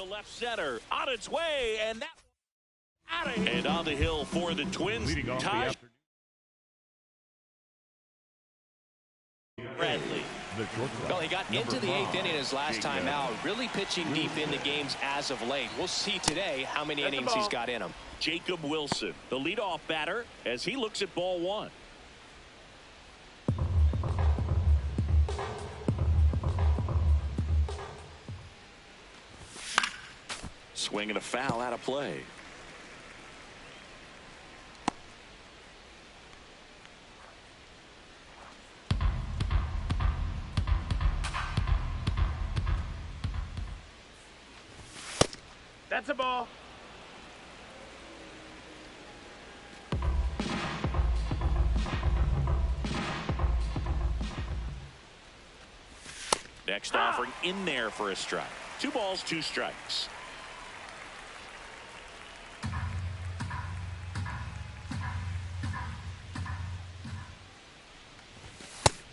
to left center. On its way, and that out of here. And on the hill for the Twins. Leading off the afternoon. Bradley. Well, he got into the 8th inning his last time out, really pitching deep into games as of late. We'll see today how many innings he's got in him. Jacob Wilson, the leadoff batter, as he looks at ball one. Swing and a foul out of play. That's a ball. Next offering in there for a strike. 2 balls, 2 strikes.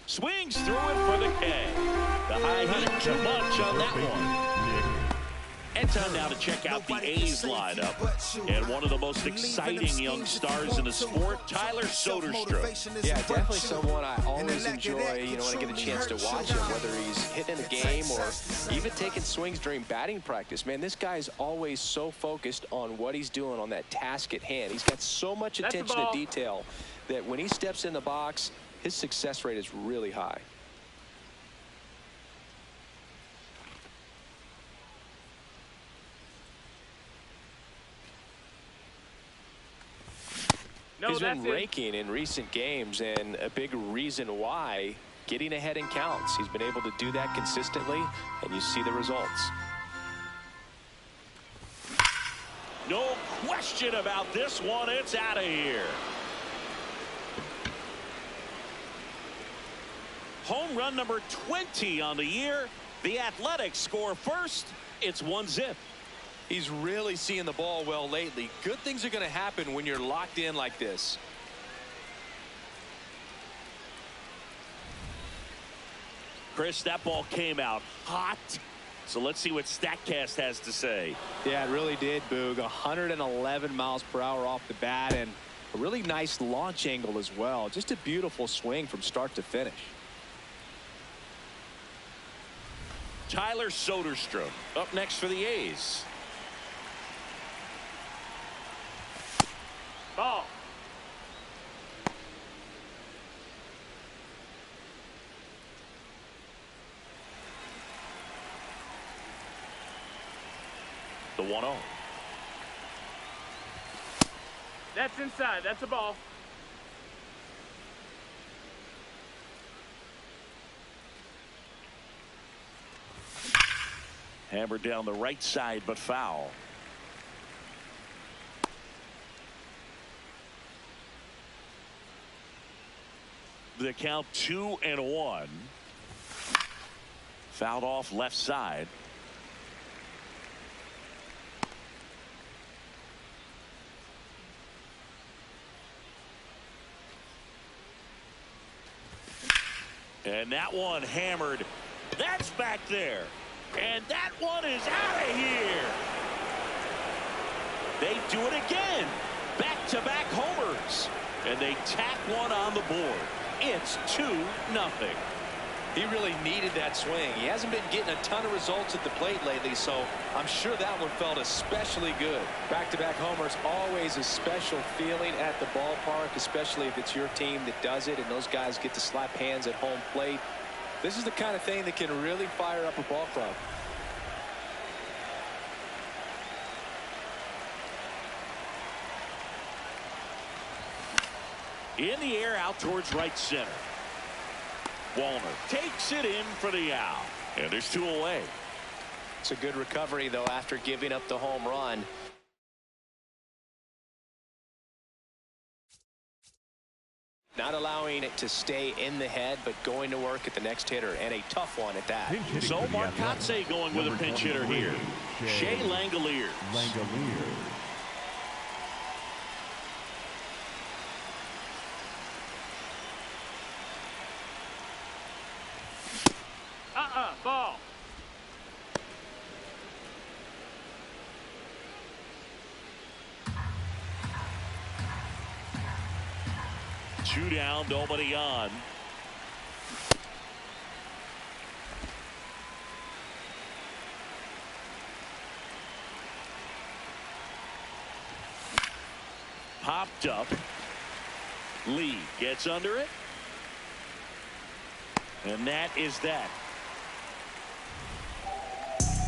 Swings through it for the K. The high heat, too much on that one. And time now to check out the A's lineup. And one of the most exciting young stars in the sport, Tyler Soderstrom. Yeah, definitely someone I always enjoy, when I get a chance to watch him, whether he's hitting in a game or even taking swings during batting practice. Man, this guy's always so focused on what he's doing on that task at hand. He's got so much attention to detail that when he steps in the box, his success rate is really high. He's been raking in recent games, and a big reason why, getting ahead in counts. He's been able to do that consistently, and you see the results. No question about this one. It's out of here. Home run number 20 on the year. The Athletics score first. It's 1-0. He's really seeing the ball well lately. Good things are going to happen when you're locked in like this. Chris, that ball came out hot. So let's see what StatCast has to say. Yeah, it really did, Boog. 111 miles per hour off the bat, and a really nice launch angle as well. Just a beautiful swing from start to finish. Tyler Soderstrom up next for the A's. Ball. The 1-0. That's inside. That's a ball. Hammered down the right side, but foul. The count 2-1. Fouled off left side. And that one hammered. That's back there. And that one is out of here. They do it again. Back-to-back homers. And they tack one on the board. It's 2-0. He really needed that swing. He hasn't been getting a ton of results at the plate lately, so I'm sure that one felt especially good. Back-to-back homers, always a special feeling at the ballpark, especially if it's your team that does it and those guys get to slap hands at home plate. This is the kind of thing that can really fire up a ball club. In the air out towards right center. Walner takes it in for the out. And there's 2 away. It's a good recovery, though, after giving up the home run. Not allowing it to stay in the head, but going to work at the next hitter, and a tough one at that. So Marcotte going with a pinch hitter here. Shea Langoliers. Ball. 2 down, nobody on. Popped up. Lee gets under it. And that is that.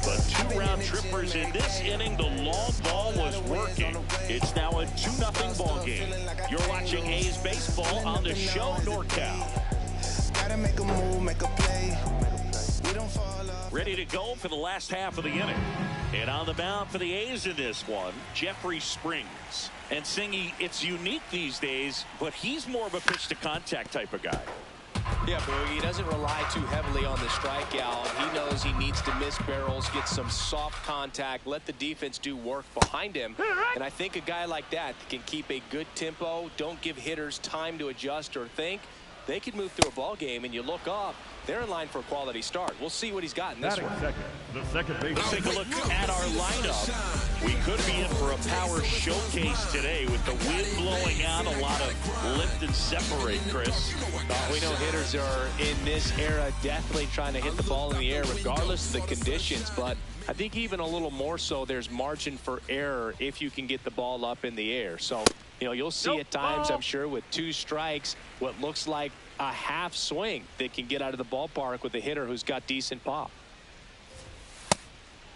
But 2 round trippers in this inning. The long ball was working. It's now a 2-0 ball game. You're watching A's baseball on the show NorCal. Gotta make a move, make a play. We don't fall off. Ready to go for the last half of the inning. And on the mound for the A's in this one, Jeffrey Springs. And Singy, it's unique these days, but he's more of a pitch to contact type of guy. Yeah, Boogie, he doesn't rely too heavily on the strikeout. He knows he needs to miss barrels, get some soft contact, let the defense do work behind him. And I think a guy like that can keep a good tempo, don't give hitters time to adjust or think. They can move through a ball game, and you look up, they're in line for a quality start. We'll see what he's got in this one. The second base. Let's take a look at our lineup. We could be in for a power showcase today with the wind blowing out, a lot of lift and separate, Chris. We know hitters are in this era definitely trying to hit the ball in the air regardless of the conditions, but I think even a little more so there's margin for error if you can get the ball up in the air. So, you know, you'll see at times, I'm sure, with 2 strikes, what looks like a half swing that can get out of the ballpark with a hitter who's got decent pop.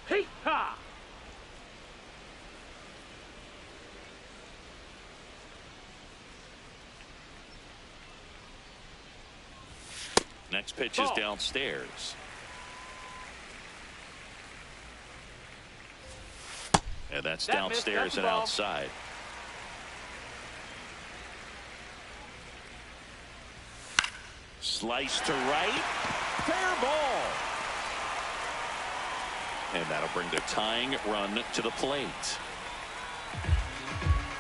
Hey, ha! Next pitch is downstairs. And that's downstairs and outside. Slice to right. Fair ball. And that'll bring the tying run to the plate.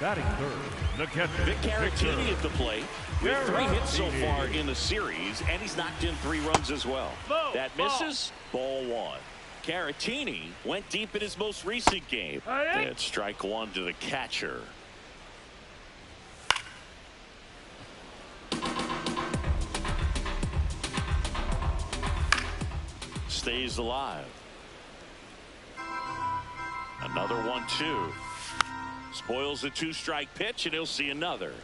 Batting third, the catcher. Vic Caratini at the plate. With 3 hits so far in the series, and he's knocked in 3 runs as well. That misses. Ball 1. Caratini went deep in his most recent game. And strike 1 to the catcher. Stays alive. Another 1-2. Spoils the 2-strike pitch, and he'll see another.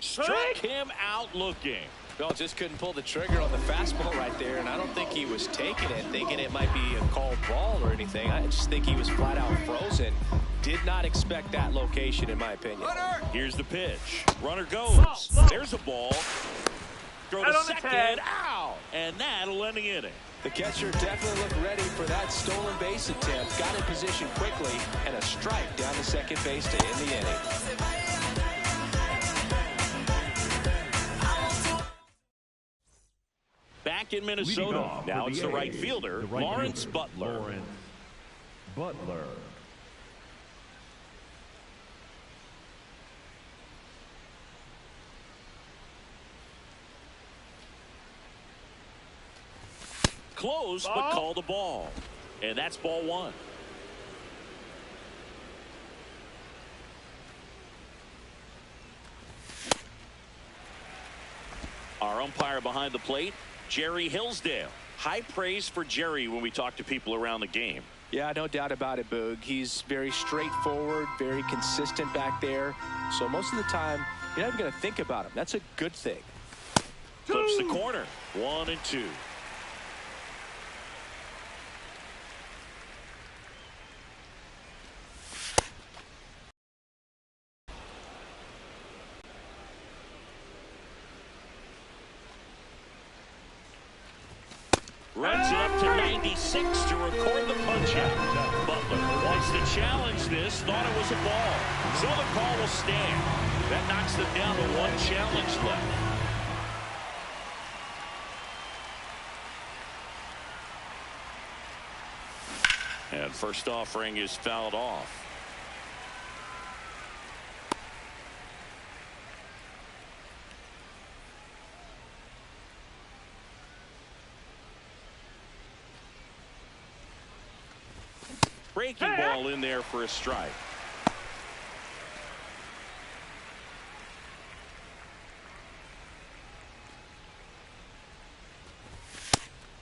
Struck him out looking. Well, just couldn't pull the trigger on the fastball right there, and I don't think he was taking it, thinking it might be a called ball or anything. I just think he was flat out frozen. Did not expect that location, in my opinion. Here's the pitch. Runner goes. There's a ball. Throw to second. Out. And that'll end the inning. The catcher definitely looked ready for that stolen base attempt. Got in position quickly, and a strike down to second base to end the inning. Back in Minnesota. Now it's the right fielder, Lawrence Butler. Close, but called a ball. And that's ball 1. Our umpire behind the plate, Jerry Hillsdale. High praise for Jerry when we talk to people around the game. Yeah, no doubt about it, Boog. He's very straightforward, very consistent back there. So most of the time, you're not even going to think about him. That's a good thing. Clips the corner. 1-2. Runs it up to 96 to record the punch out. Butler wants to challenge this, thought it was a ball. So the call will stand. That knocks them down to 1 challenge left. And first offering is fouled off. Breaking ball in there for a strike.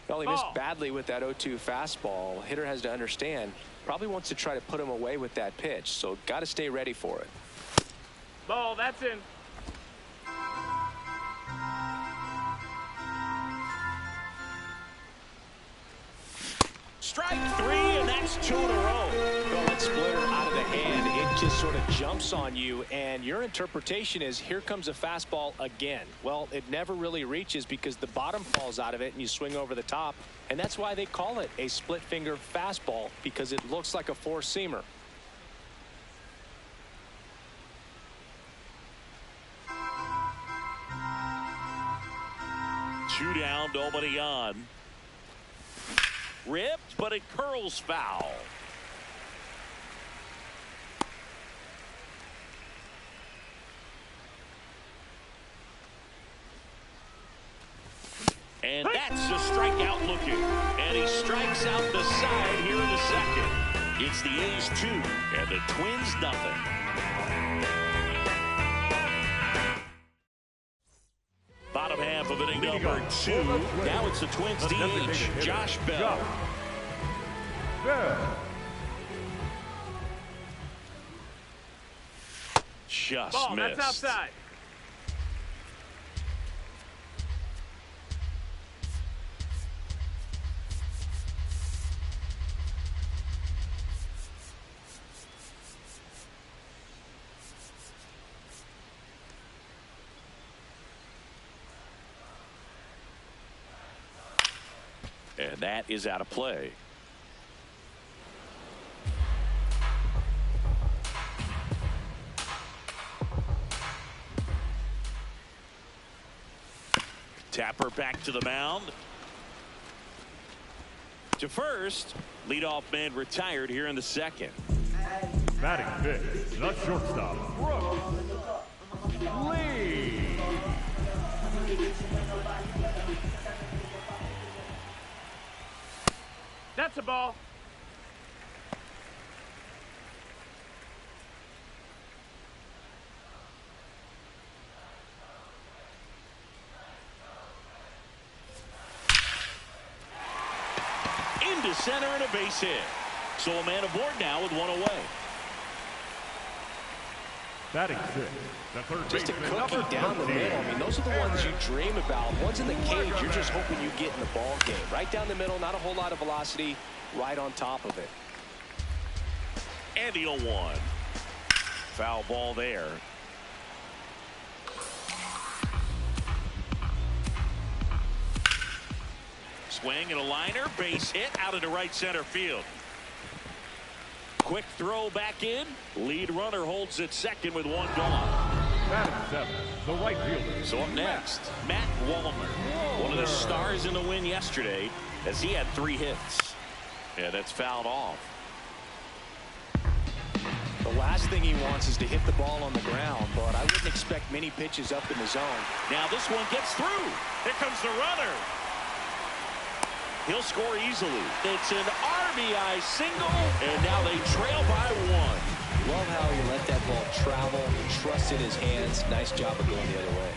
Well, he missed badly with that 0-2 fastball. Hitter has to understand, probably wants to try to put him away with that pitch, so got to stay ready for it. Ball, that's in. Strike 3, and that's 2 in a row. Well, that splitter out of the hand, it just sort of jumps on you, and your interpretation is, here comes a fastball again. Well, it never really reaches because the bottom falls out of it and you swing over the top, and that's why they call it a split finger fastball, because it looks like a four-seamer. Two down, nobody on. Ripped, but it curls foul. And that's a strikeout looking. And he strikes out the side here in the second. It's the A's 2 and the Twins nothing. Bottom half of inning number 2. Now it's the Twins DH, Josh Bell. Just Ball, missed. that's outside. And that is out of play. Tapper back to the mound. To first. Leadoff man retired here in the second. Batting fifth, the shortstop, Lee. That's a ball. Into center and a base hit. So a man aboard now with one away. Batting sixth, the third Just a baseman, cookie number down the 13. middle. I mean, those are the ones you dream about. Ones in the cage, you're just hoping you get in the ball game. Right down the middle, not a whole lot of velocity, right on top of it. And the 0-1. Foul ball there. Swing and a liner, base hit out into right center field. Quick throw back in. Lead runner holds at second with one gone. Batting seventh, the right fielder. So up next, Matt Wallner. One of the stars in the win yesterday as he had 3 hits. Yeah, that's fouled off. The last thing he wants is to hit the ball on the ground, but I wouldn't expect many pitches up in the zone. Now this one gets through. Here comes the runner. He'll score easily. It's an RBI single, and now they trail by 1. Love how he let that ball travel, trusted his hands. Nice job of going the other way.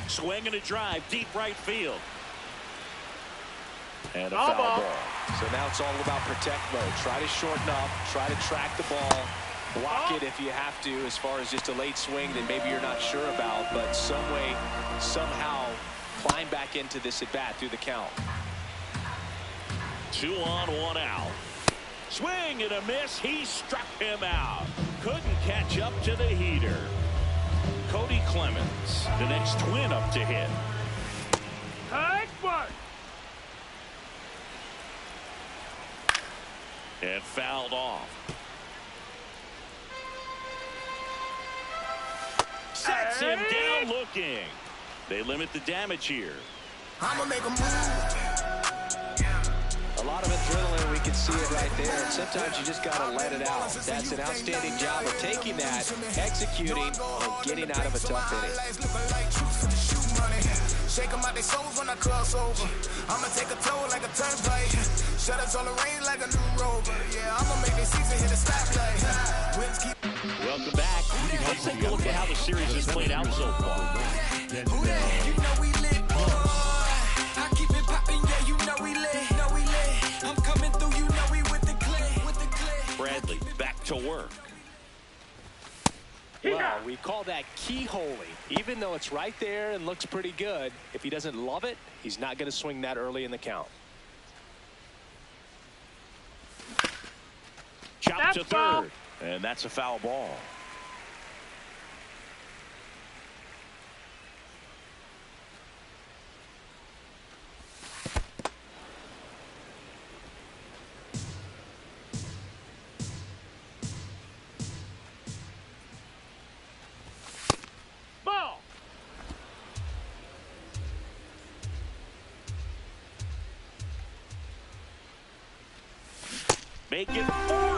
Swing and a drive, deep right field. And a Foul foul ball. ball. So now it's all about protect mode. Try to shorten up, try to track the ball, block it if you have to, as far as just a late swing that maybe you're not sure about, but some way, somehow climb back into this at bat through the count. 2 on, 1 out. Swing and a miss. He struck him out. Couldn't catch up to the heater. Cody Clemens, the next Twin up to hit. Nice work. And fouled off. Sets him down looking. They limit the damage here. I'ma make a move. A lot of adrenaline, we can see it right there. And sometimes you just got to let it out. That's an outstanding job of taking that, executing, and getting out of a tough inning. Shake them out their souls when I cross over. I'ma take a toll like a turnpike. Shutters on the range like a new rover. Yeah, I'ma make their season hit a stoplight. series has played out so far. Who that? You know we lit, boy. I keep it popping, yeah, you know we lit. Know we lit. I'm coming through, you know we with the clay. With the clay. Bradley back to work. Well, we call that keyholing. Even though it's right there and looks pretty good, if he doesn't love it, he's not going to swing that early in the count. Chop to third, and that's a foul ball. Ball. Making 4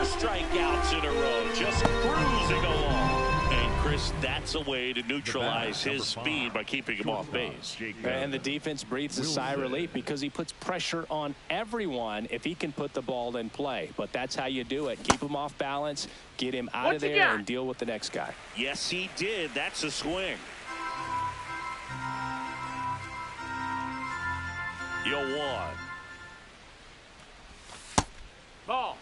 strikeouts in a row, just cruising along. And Chris, that's a way to neutralize his speed by keeping him off base. And the defense breathes a sigh of relief because he puts pressure on everyone if he can put the ball in play. But that's how you do it. Keep him off balance, get him out of there, and deal with the next guy. Yes, he did. That's a swing. Yr1. Ball.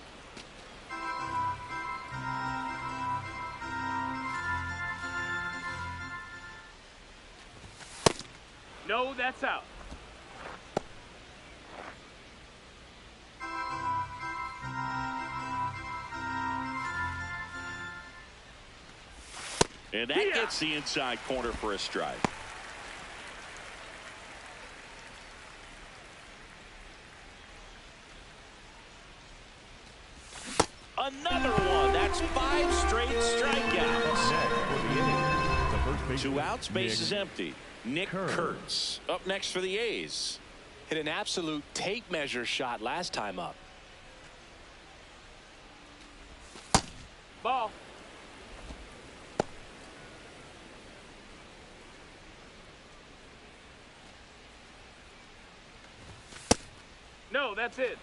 No, that's out. And that gets the inside corner for a strike. Another one. That's 5 straight strikeouts. 2 outs, base is empty. Nick Kurtz up next for the A's. Hit an absolute tape measure shot last time up. Ball. No, that's it.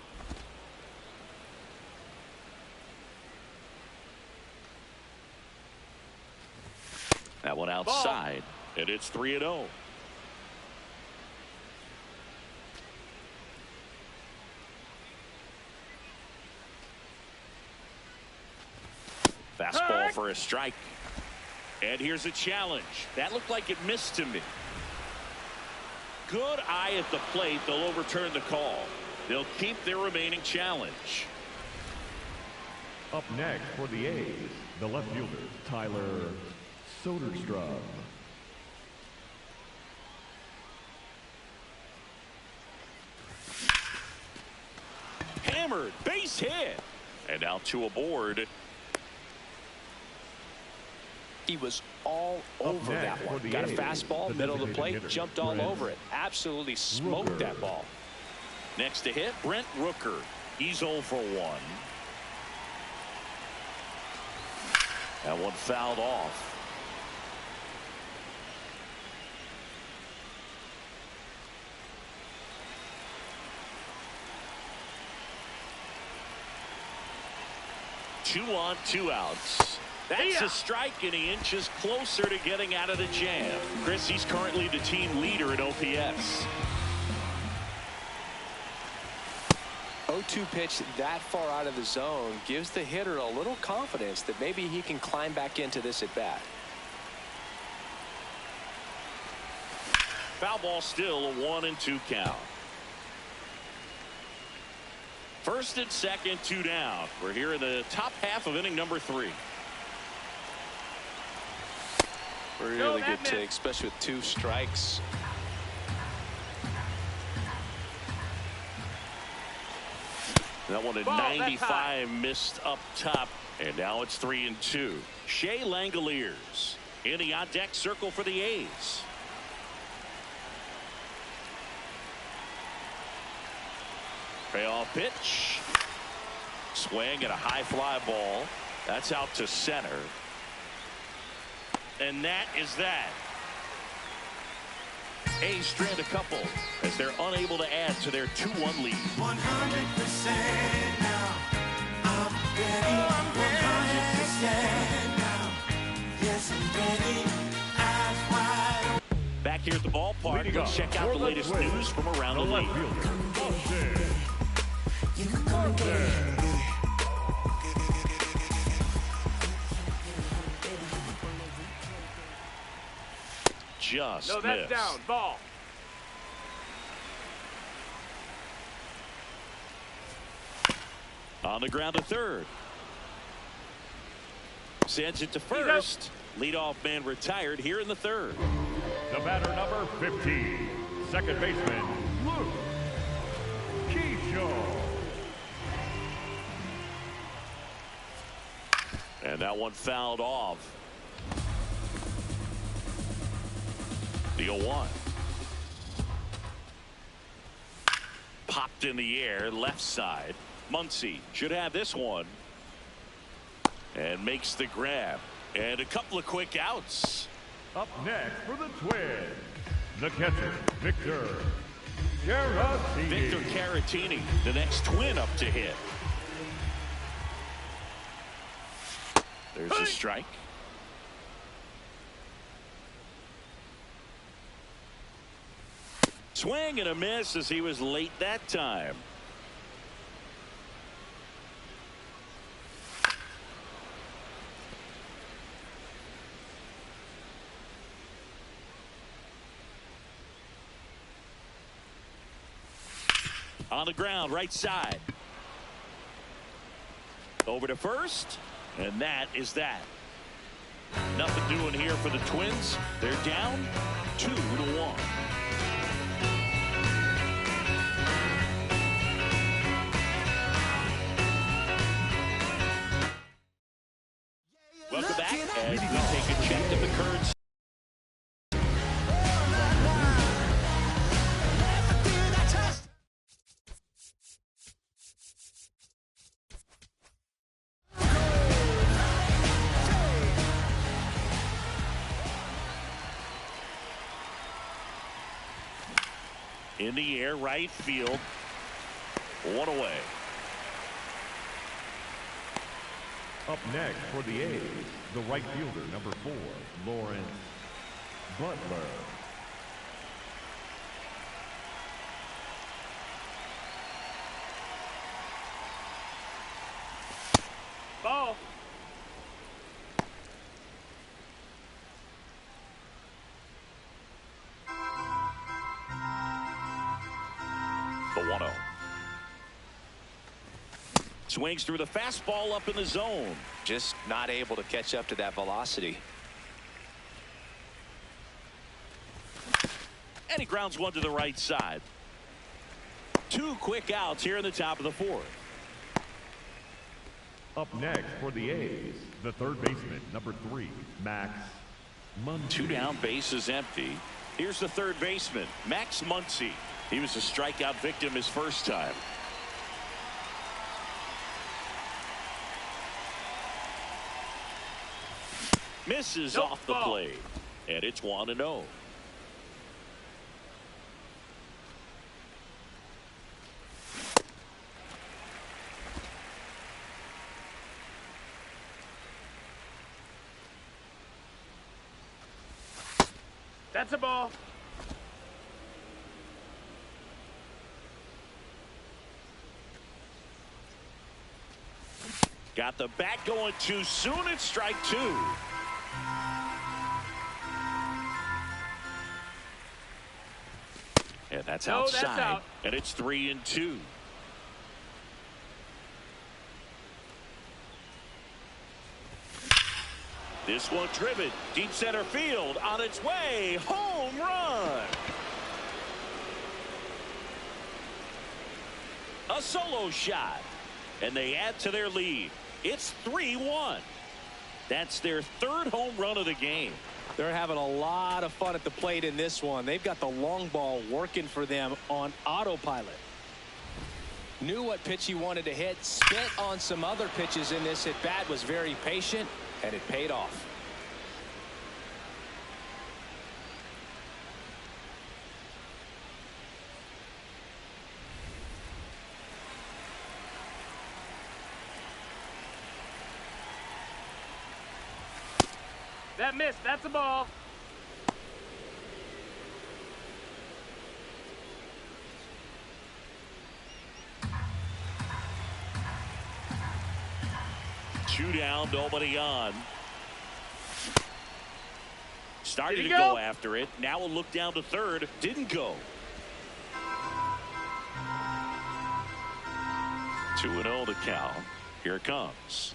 That one outside, and it's 3-0. Fastball for a strike. And here's a challenge. That looked like it missed to me. Good eye at the plate. They'll overturn the call. They'll keep their remaining challenge. Up next for the A's, the left fielder, Tyler Soderstrom. Hammered, base hit. And now 2 aboard. He was all over that one. Got a fastball, middle of the plate, jumped all over it. Absolutely smoked that ball. Next to hit, Brent Rooker. He's 0 for 1. That one fouled off. Two on, 2 outs. That's a strike, and he inches closer to getting out of the jam. Chris, he's currently the team leader in OPS. 0-2 pitch that far out of the zone gives the hitter a little confidence that maybe he can climb back into this at bat. Foul ball, still a 1-2 count. First and second, 2 down. We're here in the top half of inning number 3. Really good take, especially with 2 strikes. That one at 95 missed up top, and now it's 3-2. Shea Langoliers in the on-deck circle for the A's. Payoff pitch. Swing and a high fly ball. That's out to center. And that is that. A's strand a couple as they're unable to add to their 2-1 lead. 100% now. I'm ready. 100% now. Yes, I'm ready. here at the ballpark. Let's check out the latest news from around the league. Just no, that's missed. Down. Ball. On the ground to third. Sends it to first. Leadoff man retired here in the third. The batter, number 15, second baseman, Luke Keyshaw. And that one fouled off. The 0-1. Popped in the air, left side. Muncy should have this one. And makes the grab. And a couple of quick outs. Up next for the Twins, the catcher, Victor Caratini. Victor Caratini, the next Twin up to hit. There's a strike. Swing and a miss as he was late that time. On the ground, right side. Over to first, and that is that. Nothing doing here for the Twins. They're down 2-1. Welcome back as we take a check of the current. In the air, right field. One away. Up next for the A's, the right fielder, number 4, Lawrence Butler. Ball. The 1-0. Swings through the fastball up in the zone. Just not able to catch up to that velocity. And he grounds one to the right side. 2 quick outs here in the top of the 4th. Up next for the A's, the third baseman, number 3, Max Muncy. 2 down, bases empty. Here's the third baseman, Max Muncy. He was a strikeout victim his first time. Misses off the plate. And it's 1-0. That's a ball. Got the bat going too soon. It's strike 2. And that's outside. That's out. And it's 3-2. This one driven deep center field on its way. Home run. A solo shot. And they add to their lead. It's 3-1. That's their 3rd home run of the game. They're having a lot of fun at the plate in this one. They've got the long ball working for them on autopilot. Knew what pitch he wanted to hit. Spent on some other pitches in this at bat. Was very patient, and it paid off. That missed. That's a ball. 2 down, nobody on. Started to go? go after it. Now we'll look down to third. Didn't go. 2-0 to count. Here it comes.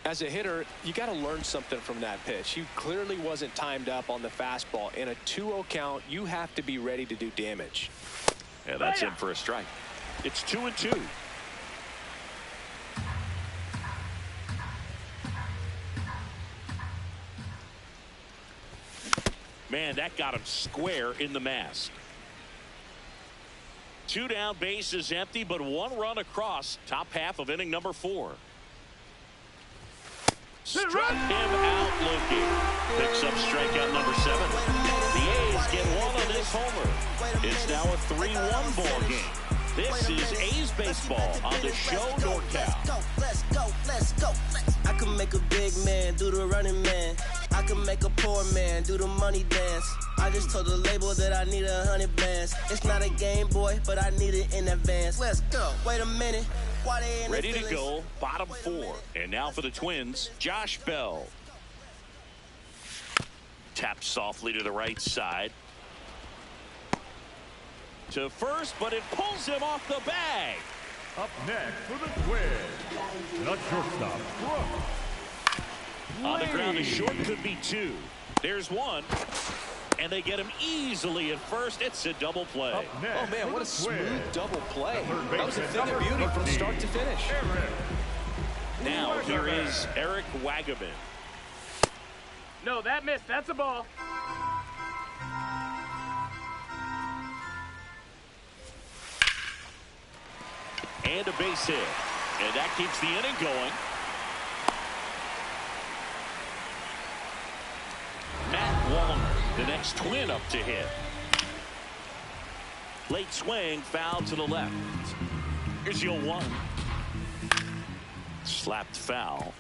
As a hitter, you got to learn something from that pitch. He clearly wasn't timed up on the fastball. In a 2-0 count, you have to be ready to do damage. And that's in for a strike. It's 2-2. Man, that got him square in the mask. 2 down, base is empty, but 1 run across. Top half of inning number 4. Struck him out looking. Picks up strikeout number 7. The A's get 1 on this homer. It's now a 3-1 ball game. This is A's baseball on the Show NorCal. Let's go. I can make a big man do the running man. I can make a poor man do the money dance. I just told the label that I need 100 bands. It's not a Game Boy, but I need it in advance. Let's go. Wait a minute. Why they in Ready to go, bottom 4. And now for the Twins, Josh Bell. Taps softly to the right side. To first, but it pulls him off the bag. Up next for the Twins, the shortstop, On the ground, a short could be 2. There's 1. And they get him easily at first. It's a double play. Oh, man, what a smooth double play. That was a thing of beauty from start to finish. Now, here is Eric Wagaman. No, that missed. That's a ball. And a base hit. And that keeps the inning going. Matt Wallner, the next Twin up to hit. Late swing, foul to the left. Here's the 0-1. Slapped foul.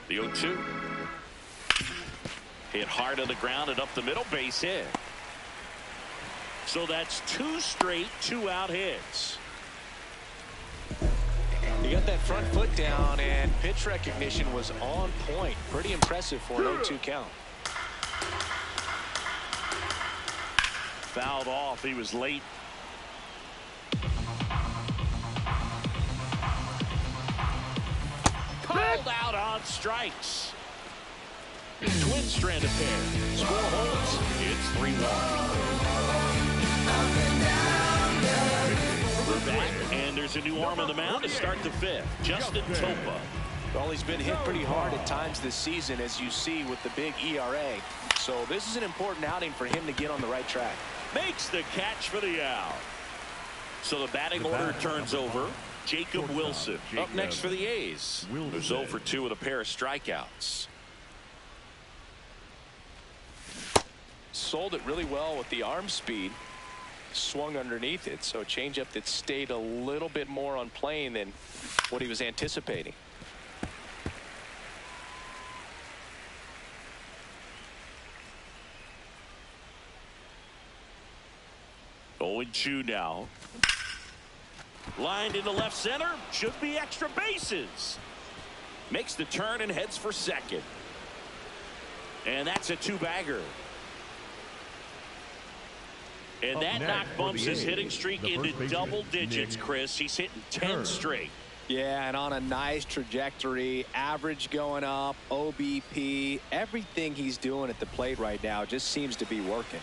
The 0-2. Hit hard on the ground and up the middle, base hit. So that's 2 straight 2-out hits. He got that front foot down, and pitch recognition was on point. Pretty impressive for an 0-2 count. Fouled off. He was late. Called out on strikes. Twin stranded pair. Score holds. It's 3-1. We're back, and there's a new arm on the mound to start the 5th. Justin Topa. Well, he's been hit pretty hard at times this season, as you see with the big ERA. So this is an important outing for him to get on the right track. Makes the catch for the out. So the batting order turns over. Jacob Wilson up next for the A's. Who's 0 for 2 with a pair of strikeouts. Sold it really well with the arm speed. Swung underneath it, so a changeup that stayed a little bit more on plane than what he was anticipating. Owen Chu now. Lined into left center. Should be extra bases. Makes the turn and heads for second. And that's a 2-bagger. And that knock bumps his hitting streak into double digits, Chris. He's hitting 10 straight. Yeah, and on a nice trajectory. Average going up, OBP. Everything he's doing at the plate right now just seems to be working.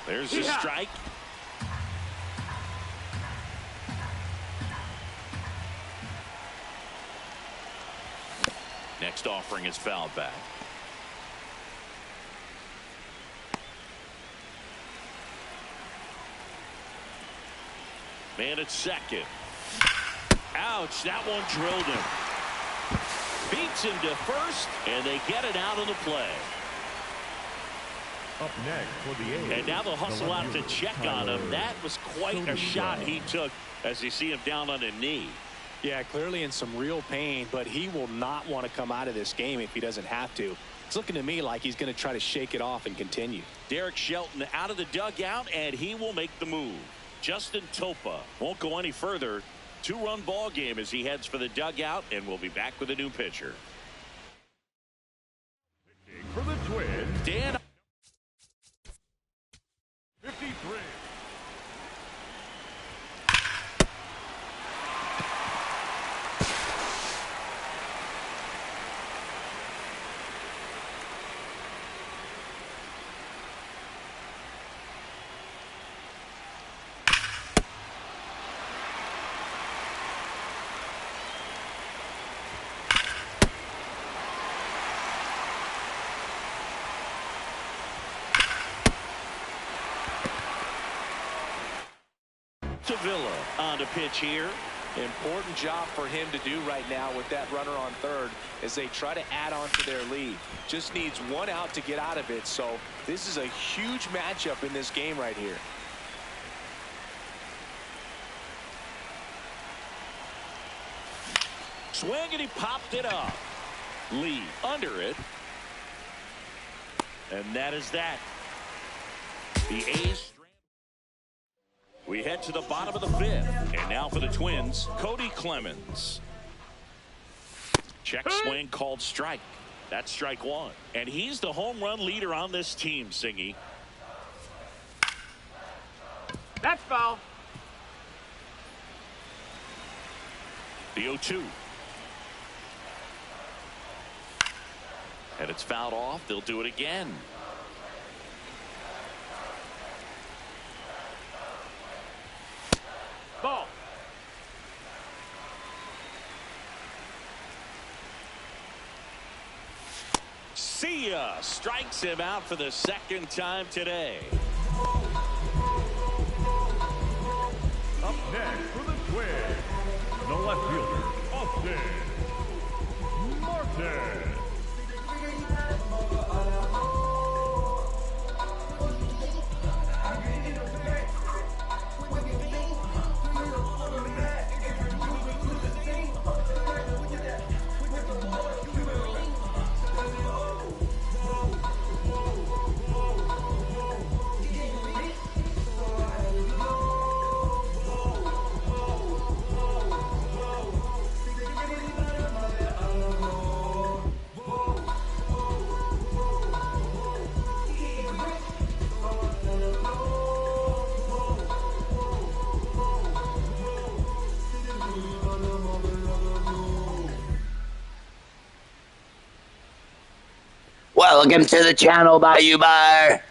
There's the strike. Next offering is fouled back. Man at second. Ouch, that one drilled him. Beats him to first, and they get it out of the play. Up next for the A's. And now they'll hustle out to check on him. That was quite a shot he took as you see him down on a knee. Yeah, clearly in some real pain, but he will not want to come out of this game if he doesn't have to. It's looking to me like he's going to try to shake it off and continue. Derek Shelton out of the dugout, and he will make the move. Justin Topa won't go any further. 2-run ball game as he heads for the dugout, and we'll be back with a new pitcher. For the Twins, Dan 53. Villa on the pitch here. Important job for him to do right now with that runner on third as they try to add on to their lead. Just needs one out to get out of it. So this is a huge matchup in this game right here. Swing, and he popped it up. Lee under it. And that is that. The A's. We head to the bottom of the 5th. And now for the Twins, Cody Clemens. Check swing called strike. That's strike 1. And he's the home run leader on this team, Singy. That's foul. The 0-2. And it's fouled off. They'll do it again. Ball. See ya. Strikes him out for the 2nd time today. Up next for the Twins, the left fielder, Austin Martin. Welcome to the channel by Yr1.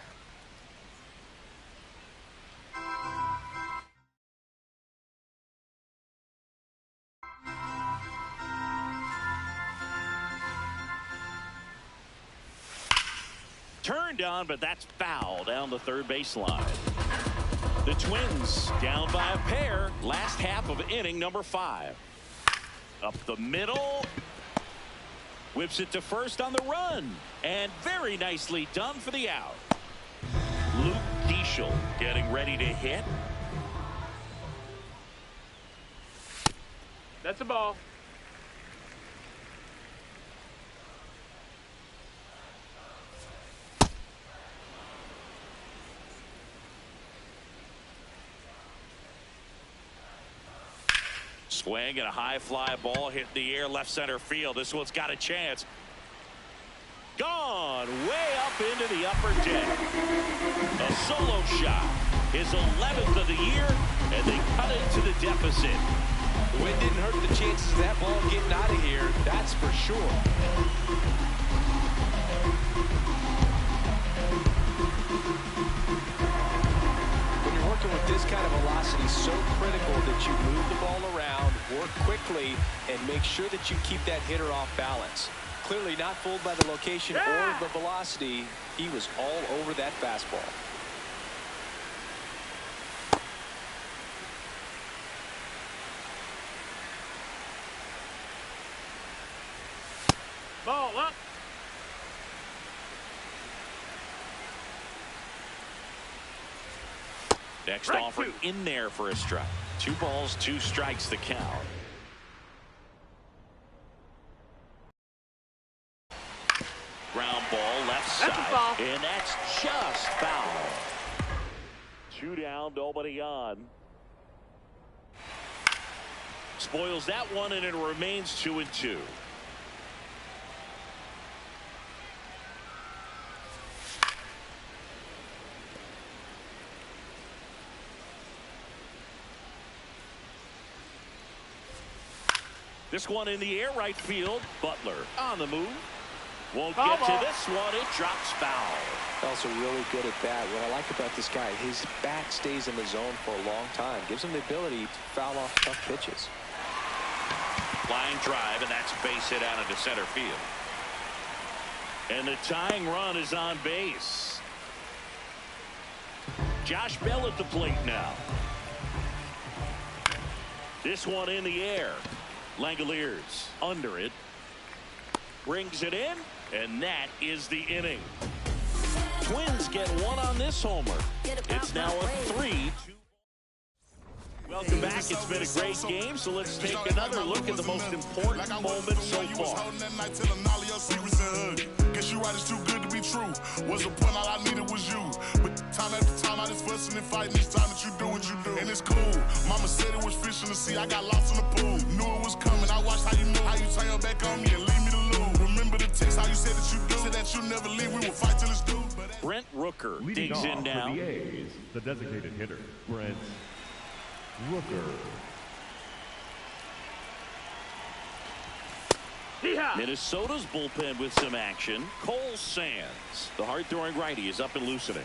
Turned on, but that's foul down the third baseline. The Twins down by a pair. Last half of inning number 5. Up the middle. Whips it to first on the run. And very nicely done for the out. Luke Diesel getting ready to hit. That's a ball. Swing and a high fly ball hit the air left center field. This one's got a chance. Gone way up into the upper deck. A solo shot. His 11th of the year, and they cut it to the deficit. The wind didn't hurt the chances of that ball getting out of here, that's for sure. When you're working with this kind of velocity, so critical that you move the ball around, work quickly, and make sure that you keep that hitter off balance. Clearly not fooled by the location or the velocity. He was all over that fastball. Ball up. Next offer in there for a strike. 2 balls, 2 strikes the count. Ground ball left side. And that's just foul. 2 down, nobody on. Spoils that one, and it remains 2-2. This one in the air, right field. Butler on the move. Won't get to this one. It drops foul. Also really good at bat. What I like about this guy, his bat stays in the zone for a long time. Gives him the ability to foul off tough pitches. Line drive, and that's base hit out into center field. And the tying run is on base. Josh Bell at the plate now. This one in the air. Langoliers under it. Brings it in, and that is the inning. Twins get 1 on this homer. It's now a 3-2. Welcome back. It's been a great game, so let's take another look at the most important moment so far. Guess you right, it's too good to be true. Was a point, all I needed was you. But time after time, I just fussing and fighting each time that you do what you do. And it's cool. Mama said it was fish in the sea. I got lost in the pool. Knew it was coming. I watched how you move, how you turn your back on me and leave me to lose. Remember the text, how you said that you do. Said that you never leave. We will fight till it's due. Brent Rooker leading digs in now. For the A's, the designated hitter, Brent Rooker. Minnesota's bullpen with some action. Cole Sands, the hard-throwing righty, is up and loosening.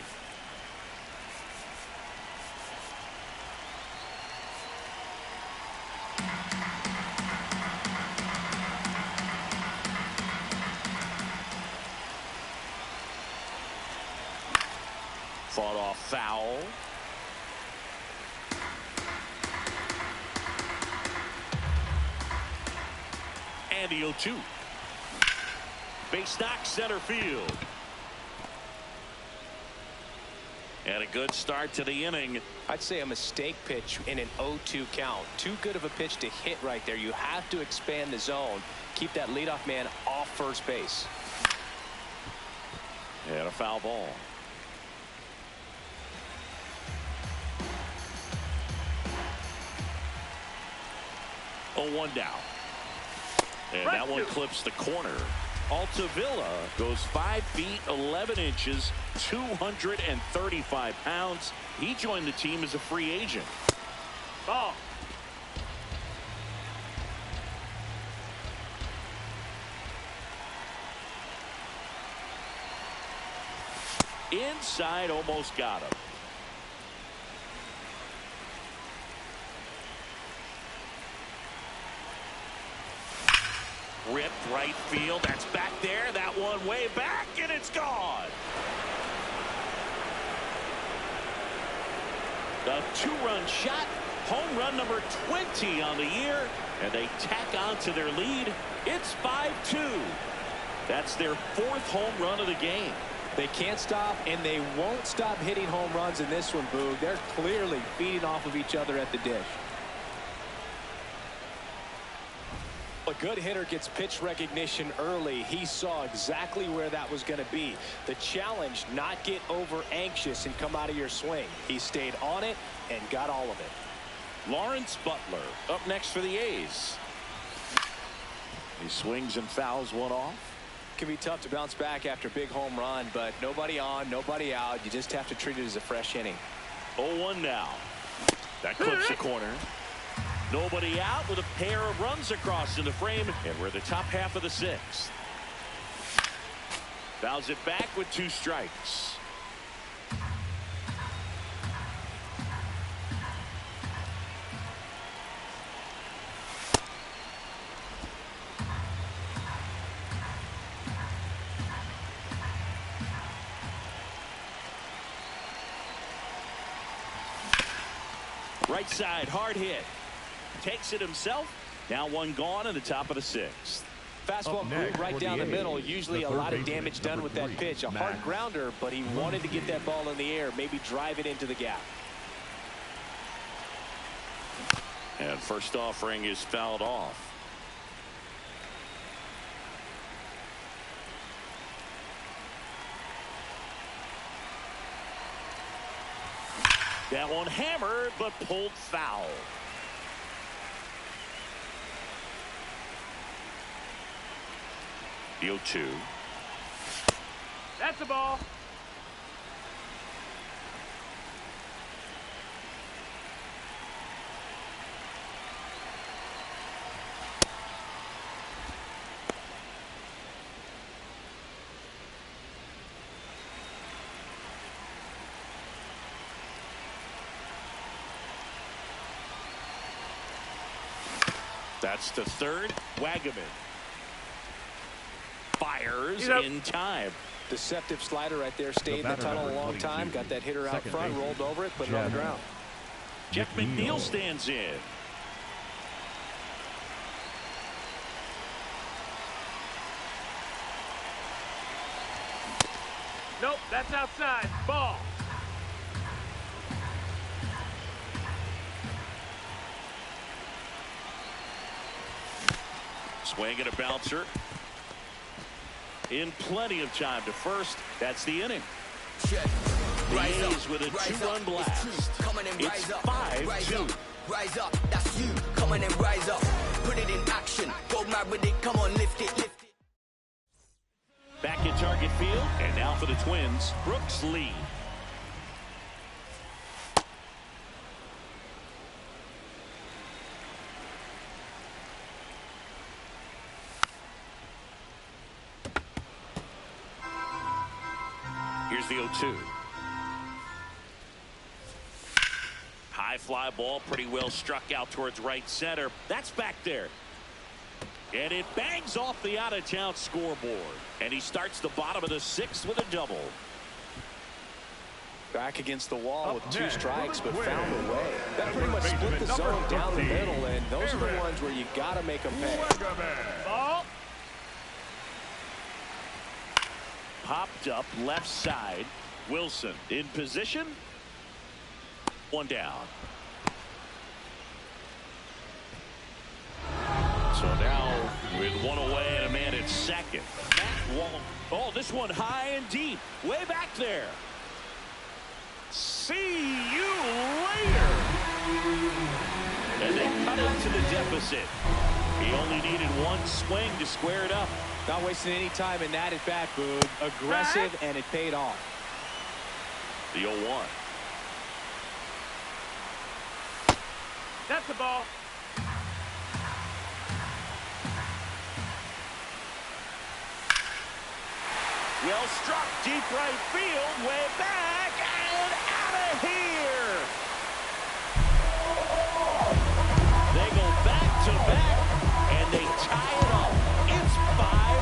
Fought off foul. And the 0-2. Base knock center field. And a good start to the inning. I'd say a mistake pitch in an 0-2 count. Too good of a pitch to hit right there. You have to expand the zone. Keep that leadoff man off first base. And a foul ball. Oh, 1 down. And that one clips the corner. Altavilla goes 5 feet 11 inches, 235 pounds. He joined the team as a free agent. Ball. Inside, almost got him. Ripped right field. That's back there. That one way back, and it's gone. A 2-run shot. Home run number 20 on the year. And they tack on to their lead. It's 5-2. That's their 4th home run of the game. They can't stop, and they won't stop hitting home runs in this one, Boog. They're clearly feeding off of each other at the dish. A good hitter gets pitch recognition early. He saw exactly where that was going to be. The challenge, not get over anxious and come out of your swing. He stayed on it and got all of it. Lawrence Butler up next for the A's. He swings and fouls one off. Can be tough to bounce back after a big home run, but nobody on, nobody out. You just have to treat it as a fresh inning. 0-1 now. That clips the corner. Nobody out with a pair of runs across in the frame, and we're in the top half of the 6th. Fouls it back with 2 strikes. Right side, hard hit. Takes it himself. Now 1 gone in the top of the 6th. Fastball group right down the middle. Usually a lot of damage done with that pitch. A hard grounder, but he wanted to get that ball in the air, maybe drive it into the gap. And first offering is fouled off. That one hammered, but pulled foul. The 0-2. That's a ball. That's the third. Wagaman fires in time. Deceptive slider right there. Stayed in the tunnel a long time. Got that hitter out front, rolled over it, put it on the ground. Jeff McNeil stands in. Nope, that's outside. Ball. Swing and a bouncer. In plenty of time to first. That's the inning. The A's with a 2-run blast. It's 5-2. Rise up, that's you. Come on and rise up. Put it in action. Go mad with it. Come on, lift it, lift it. Back in target field. And now for the Twins, Brooks Lee. Here's the 0-2. High fly ball, pretty well struck out towards right center. That's back there. And it bangs off the out-of-town scoreboard. And he starts the bottom of the 6th with a double. Back against the wall with 2 strikes, but found a way. That pretty much split the zone down the middle, and those are the ones where you got to make them pay. Ball. Popped up left side. Wilson in position. One down. So now with one away and a man at second. Matt Wall. Oh, this one high and deep. Way back there. See you later. And they cut it to the deficit. He only needed one swing to square it up. Not wasting any time in that at bat, Boog. Aggressive, and it paid off. The 0-1. That's the ball. Well struck, deep right field, way back, and out of here. They go back to back, and they tie it up. It's 5-5.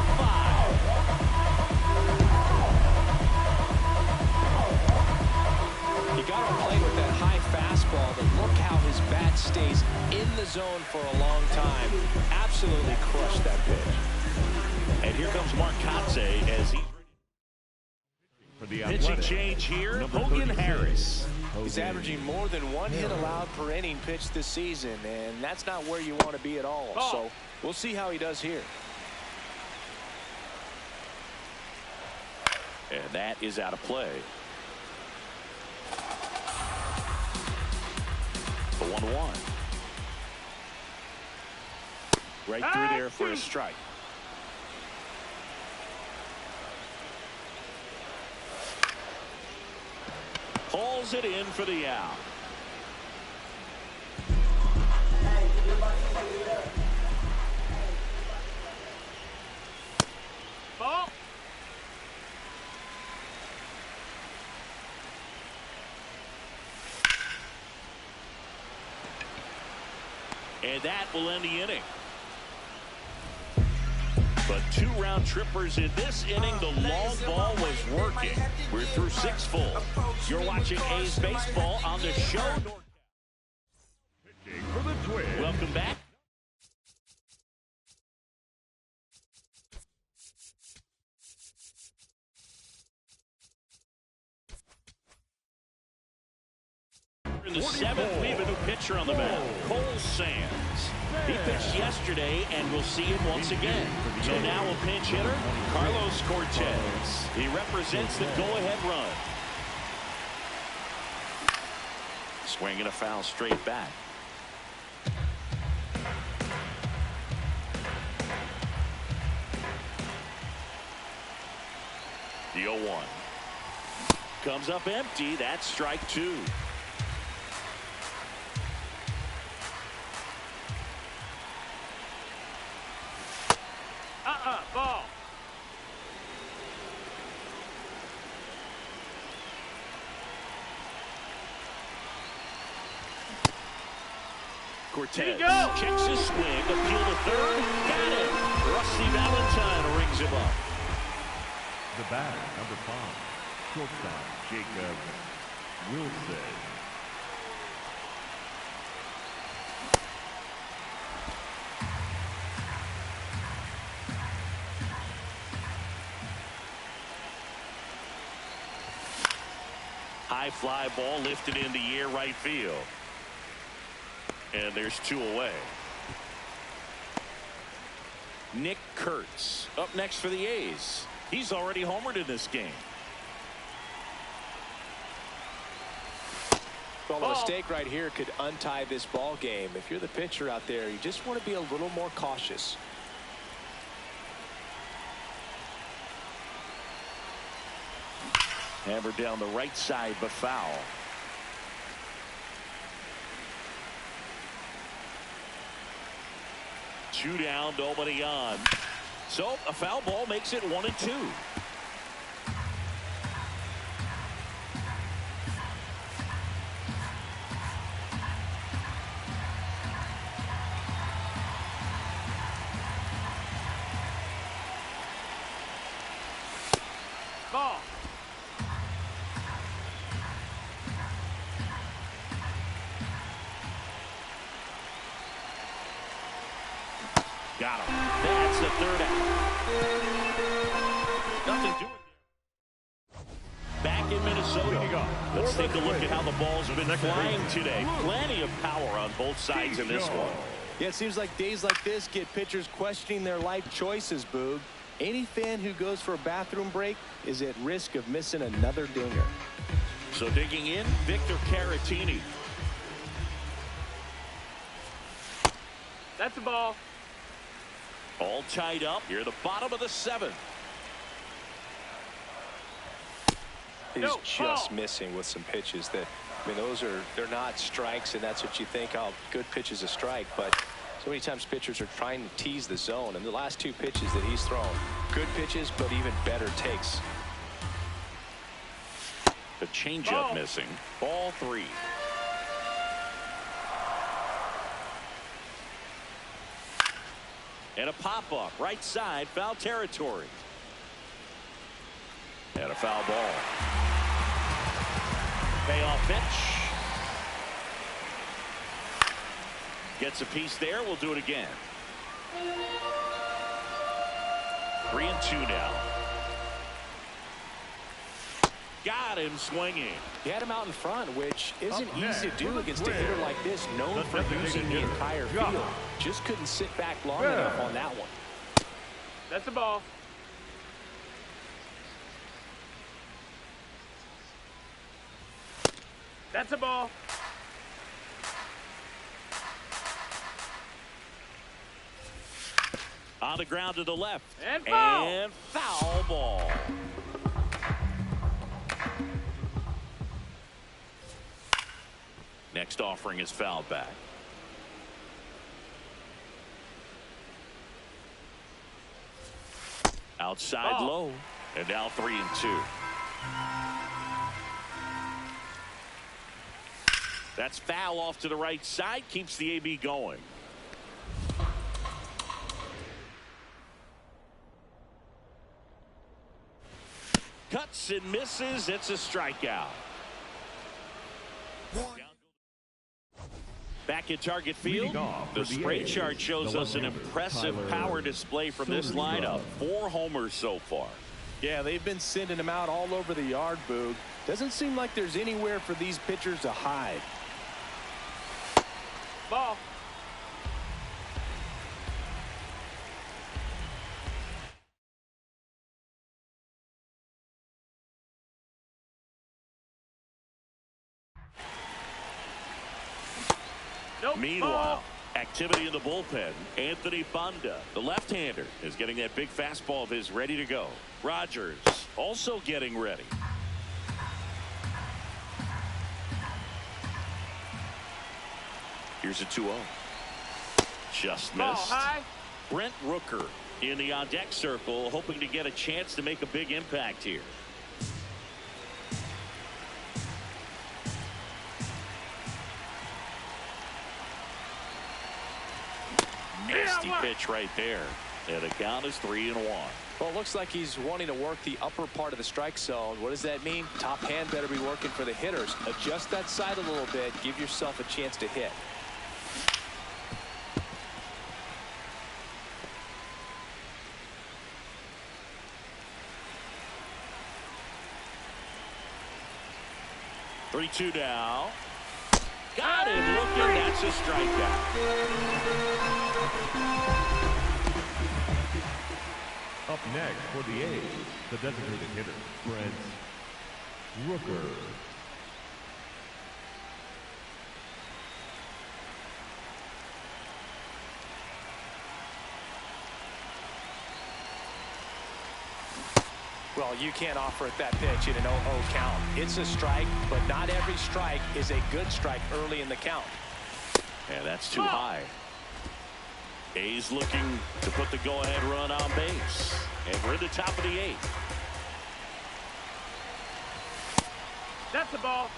You got to play with that high fastball, but look how his bat stays in the zone for a long time. Absolutely crushed that pitch. And here comes Mark Kotze as he... For the pitching change here, Hogan Harris. He's averaging more than 1 hit allowed per inning pitched this season, and that's not where you want to be at all. So we'll see how he does here. And that is out of play. The 1-1. Right through there for a strike. Pulls it in for the out. Ball. And that will end the inning. But 2 round trippers in this inning. The long ball was working. We're through 6 full. You're watching A's baseball on the show. For the Twins. Welcome back. In the 7th, we have a new pitcher on the mound, Cole Sands. He pitched yesterday, and we'll see him once again. So now a pinch hitter, Carlos Cortez. He represents the go-ahead run. Swing and a foul straight back. The 0-1. Comes up empty. That's strike 2. Ball. Cortez checks his swing. Appeal to third. Got it. Rusty Valentine rings him up. The batter, number 5, shortstop Jacob Wilson. High fly ball lifted in the air right field. And there's 2 away. Nick Kurtz up next for the A's. He's already homered in this game. Well, a mistake right here could untie this ball game. If you're the pitcher out there, you just want to be a little more cautious. Hammered down the right side, but foul. Two down, nobody on. So a foul ball makes it 1-2. Ball. Got him. That's the third out. Nothing doing there. Back in Minnesota. Let's take a look at how the ball's been flying today. Plenty of power on both sides in this one. Yeah, it seems like days like this get pitchers questioning their life choices, Boog. Any fan who goes for a bathroom break is at risk of missing another dinger. So digging in, Victor Caratini. That's a ball. All tied up here at the bottom of the 7th. He's just missing with some pitches that, I mean, they're not strikes, and that's what you think, oh, good pitch is a strike. But so many times pitchers are trying to tease the zone, and the last 2 pitches that he's thrown, good pitches, but even better takes. The changeup missing. Ball 3. And a pop-up, right side, foul territory. And a foul ball. Payoff pitch. Gets a piece there. We'll do it again. 3-2 now. Got him swinging. He had him out in front, which isn't easy to do against a hitter like this, known for using the entire field. Just couldn't sit back long enough on that one. That's a ball. That's a ball. On the ground to the left. And foul. And foul ball. Next offering is fouled back. Outside low. And now 3-2. That's foul off to the right side. Keeps the AB going. Cuts and misses. It's a strikeout. Back in target field, the spray chart shows us an impressive power display from this lineup. 4 homers so far. Yeah, they've been sending him out all over the yard, Boog. Doesn't seem like there's anywhere for these pitchers to hide. Ball. Nope. Meanwhile, activity in the bullpen. Anthony Banda, the left-hander, is getting that big fastball of his ready to go. Rogers also getting ready. Here's a 2-0. Just Ball missed. high. Brent Rooker in the on-deck circle, hoping to get a chance to make a big impact here. Nasty pitch right there. And the count is 3-1. Well, it looks like he's wanting to work the upper part of the strike zone. What does that mean? Top hand better be working for the hitters. Adjust that side a little bit. Give yourself a chance to hit. Three-two now. Got him looking. That's a strikeout. Up next for the A's, the designated hitter, Brent Rooker. Well, you can't offer it that pitch in an 0-0 count. It's a strike, but not every strike is a good strike early in the count. And that's too high. A's looking to put the go-ahead run on base. And we're at the top of the 8th. That's the ball.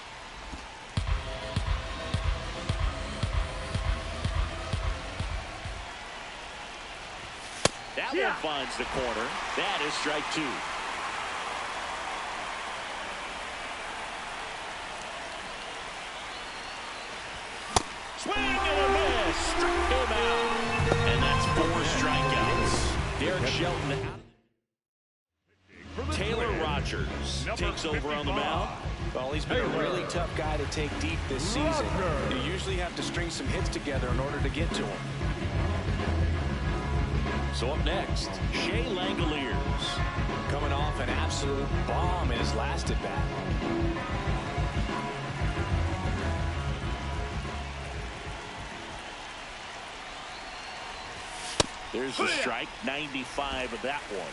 That one finds the corner. That is strike 2. Swing and a miss. Struck him out. And that's 4 strikeouts. Derek Shelton out. Taylor Rogers takes over on the mound. Well, he's been a really tough guy to take deep this season. You usually have to string some hits together in order to get to him. So up next, Shea Langoliers. Coming off an absolute bomb in his last at bat. There's the strike, 95 of that one.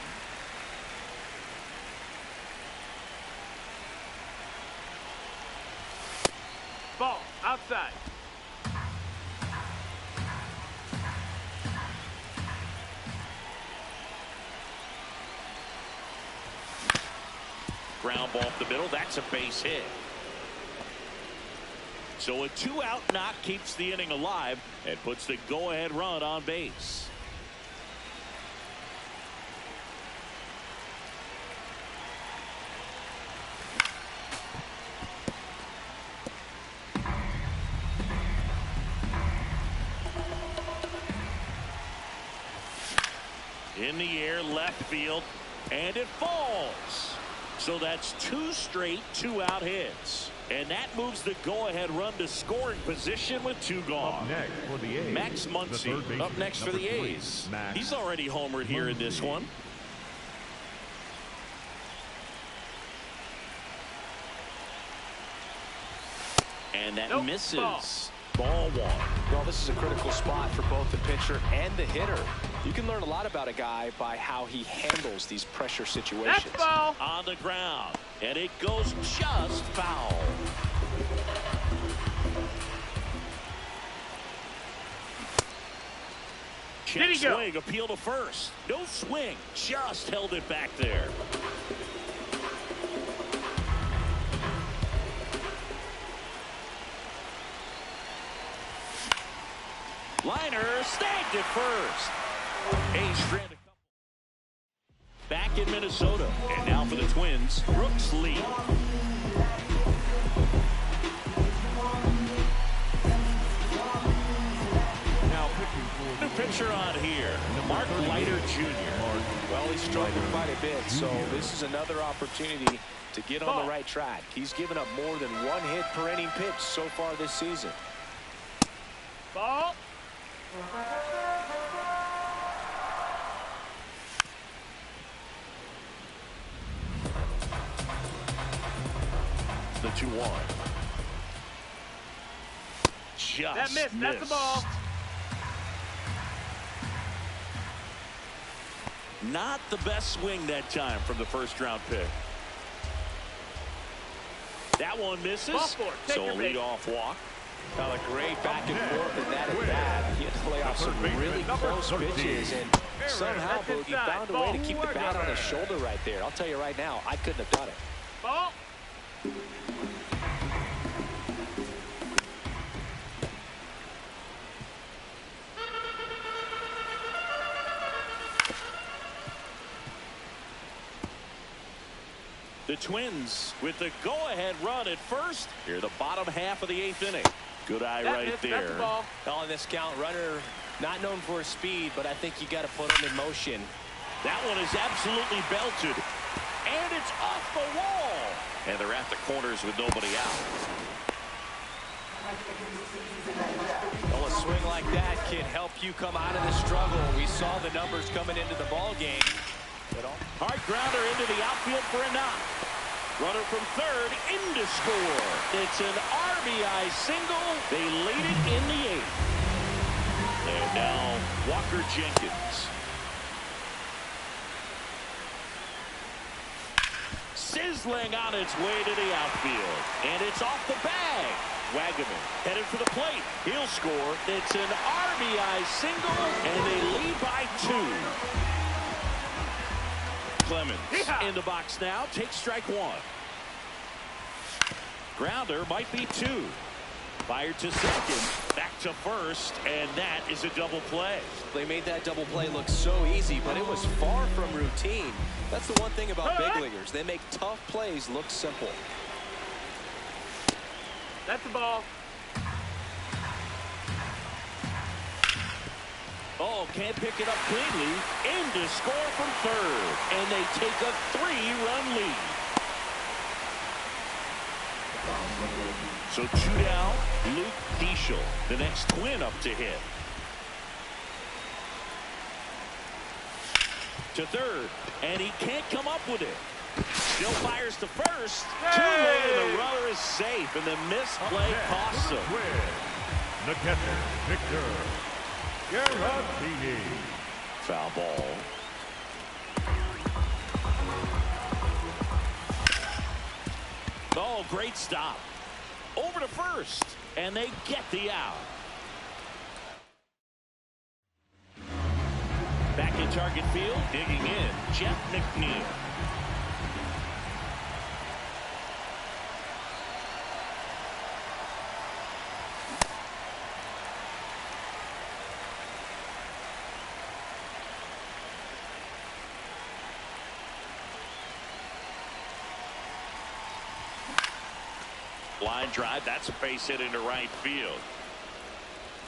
Ball outside. Ground ball up the middle. That's a base hit. So a 2-out knock keeps the inning alive and puts the go-ahead run on base. In the air, left field, and it falls. So that's 2 straight 2-out hits. And that moves the go-ahead run to scoring position with 2 gone. Up next for the A's, Max Muncy up next for the A's. He's already homered here in this one. And that misses. Ball 1. Well, this is a critical spot for both the pitcher and the hitter. You can learn a lot about a guy by how he handles these pressure situations. That's ball. On the ground. And it goes just foul. Check swing, appeal to first. No swing, just held it back there. Liner snagged it first. A's strand a couple. Back in Minnesota, and now for the Twins, Brooks Lee. Now pitching for New pitcher on here, Mark Leiter Jr. Well, he's struggled quite a bit, so this is another opportunity to get on the right track. He's given up more than 1 hit per inning pitch so far this season. Ball. The 2-1. Just that missed. That's the ball. Not the best swing that time from the first-round pick. That one misses. So a leadoff walk. Well, a great back and forth in that at bat. He had to lay off some really close pitches, and somehow Boogie found a way to keep the bat on his shoulder right there. I'll tell you right now, I couldn't have done it. Ball. The Twins with the go-ahead run at first. Here, the bottom half of the 8th inning. Good eye right there. Well, in this count, runner not known for his speed, but I think you got to put him in motion. That one is absolutely belted. And it's off the wall. And they're at the corners with nobody out. Well, a swing like that can help you come out of the struggle. We saw the numbers coming into the ball game. Hard grounder into the outfield for a knock. Runner from third in to score. It's an RBI single. They lead it in the 8th. And now Walker Jenkins. Sizzling on its way to the outfield. And it's off the bag. Wagaman headed for the plate. He'll score. It's an RBI single. And they lead by 2. Clemens in the box now. Takes strike 1. Grounder might be 2. Fired to second. Back to first. And that is a double play. They made that double play look so easy, but it was far from routine. That's the one thing about big leaguers. They make tough plays look simple. That's the ball. Oh, can't pick it up cleanly. In to score from third. And they take a 3-run lead. So 2 down. Luke Diesel, the next Twin up to hit. To third. And he can't come up with it. Still fires to first. Too late, and the runner is safe. And the misplay costs him. The catcher, Victor. Yr1. Foul ball. Oh, great stop. Over to first. And they get the out. Back in target field. Digging in. Jeff McNeil. Line drive. That's a base hit into right field.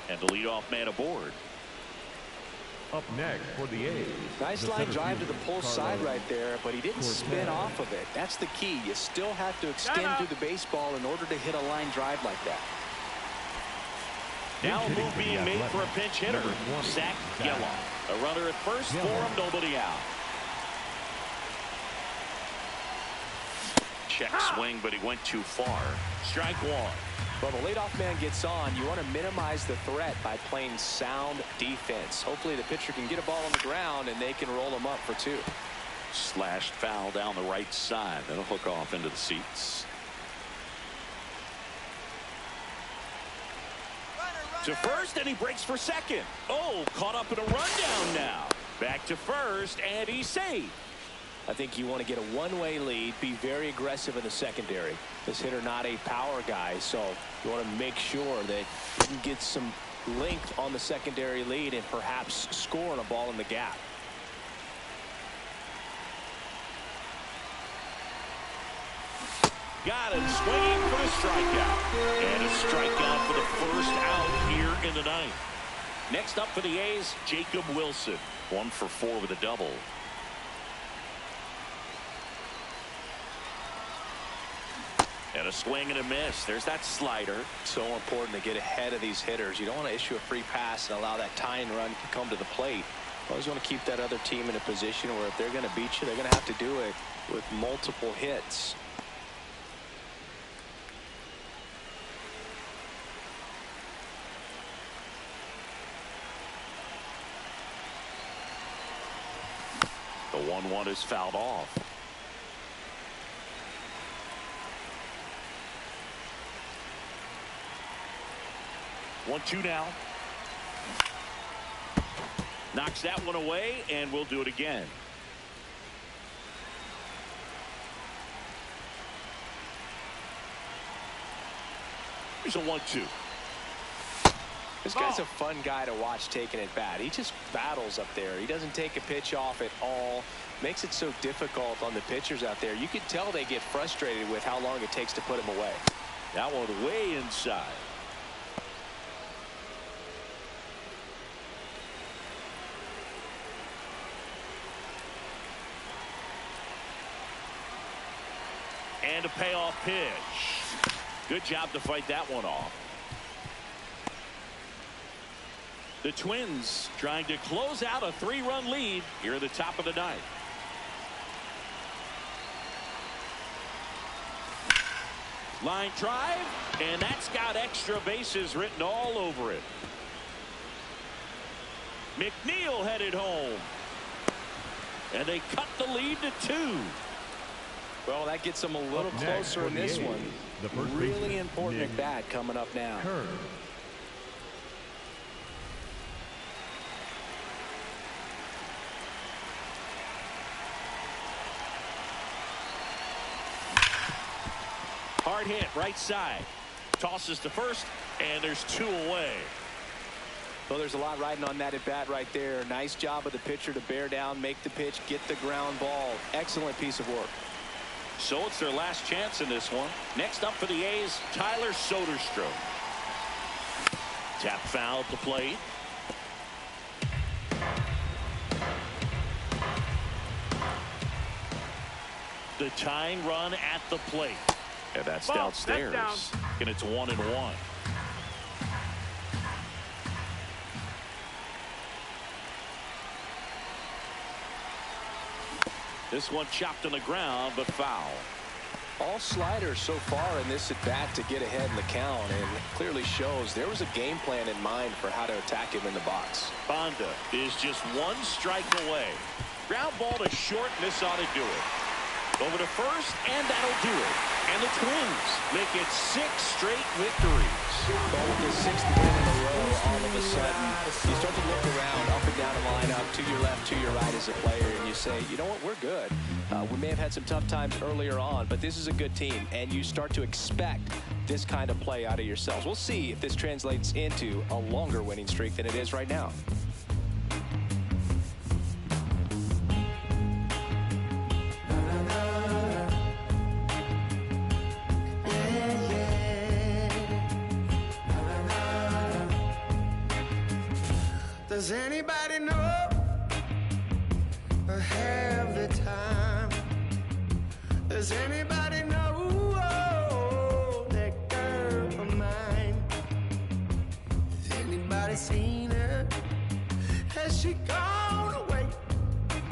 And the leadoff man aboard. Up next for the A's. Nice line drive to the pull side right there, but he didn't spin off of it. That's the key. You still have to extend through the baseball in order to hit a line drive like that. Now a move being made for a pinch hitter. Zach Geloff. A runner at first for him, nobody out. Check swing, but he went too far. Strike 1. Well, the leadoff man gets on. You want to minimize the threat by playing sound defense. Hopefully the pitcher can get a ball on the ground and they can roll him up for 2. Slashed foul down the right side. That'll hook off into the seats. To first, and he breaks for second. Oh, caught up in a rundown now. Back to first, and he's safe. I think you want to get a one-way lead, be very aggressive in the secondary. This hitter not a power guy, so you want to make sure that you can get some length on the secondary lead and perhaps score on a ball in the gap. Got him swinging for the strikeout. And a strikeout for the first out here in the 9th. Next up for the A's, Jacob Wilson. 1 for 4 with a double. And a swing and a miss. There's that slider. So important to get ahead of these hitters. You don't want to issue a free pass and allow that tying run to come to the plate. You always want to keep that other team in a position where if they're going to beat you, they're going to have to do it with multiple hits. The 1-1 is fouled off. One, two now. Knocks that one away, and we'll do it again. Here's a 1-2. This guy's a fun guy to watch taking it bat. He just battles up there. He doesn't take a pitch off at all. Makes it so difficult on the pitchers out there. You can tell they get frustrated with how long it takes to put him away. That one way inside. And a payoff pitch. Good job to fight that one off. The Twins trying to close out a 3-run lead here at the top of the ninth. Line drive, and that's got extra bases written all over it. McNeil headed home. And they cut the lead to 2. Well, that gets them a little closer in this one. Really important at bat coming up now. Hard hit right side. Tosses to first, and there's 2 away. Well, there's a lot riding on that at bat right there. Nice job of the pitcher to bear down, make the pitch, get the ground ball. Excellent piece of work. So it's their last chance in this one. Next up for the A's, Tyler Soderstrom. Tap foul at the plate. The tying run at the plate. And that's downstairs. That's down. And it's 1-1. This one chopped on the ground, but foul. All sliders so far in this at bat to get ahead in the count, and it clearly shows there was a game plan in mind for how to attack him in the box. Bonda is just 1 strike away. Ground ball to short, and this ought to do it. Over to first, and that'll do it. And the Twins make it 6 straight victories. Well, with the 6th win in a row, all of a sudden, you start to look around, up and down the lineup, to your left, to your right as a player, and you say, you know what, we're good. We may have had some tough times earlier on, but this is a good team, and you start to expect this kind of play out of yourselves. We'll see if this translates into a longer winning streak than it is right now. Does anybody know or have the time? Does anybody know that girl of mine? Has anybody seen her? Has she gone?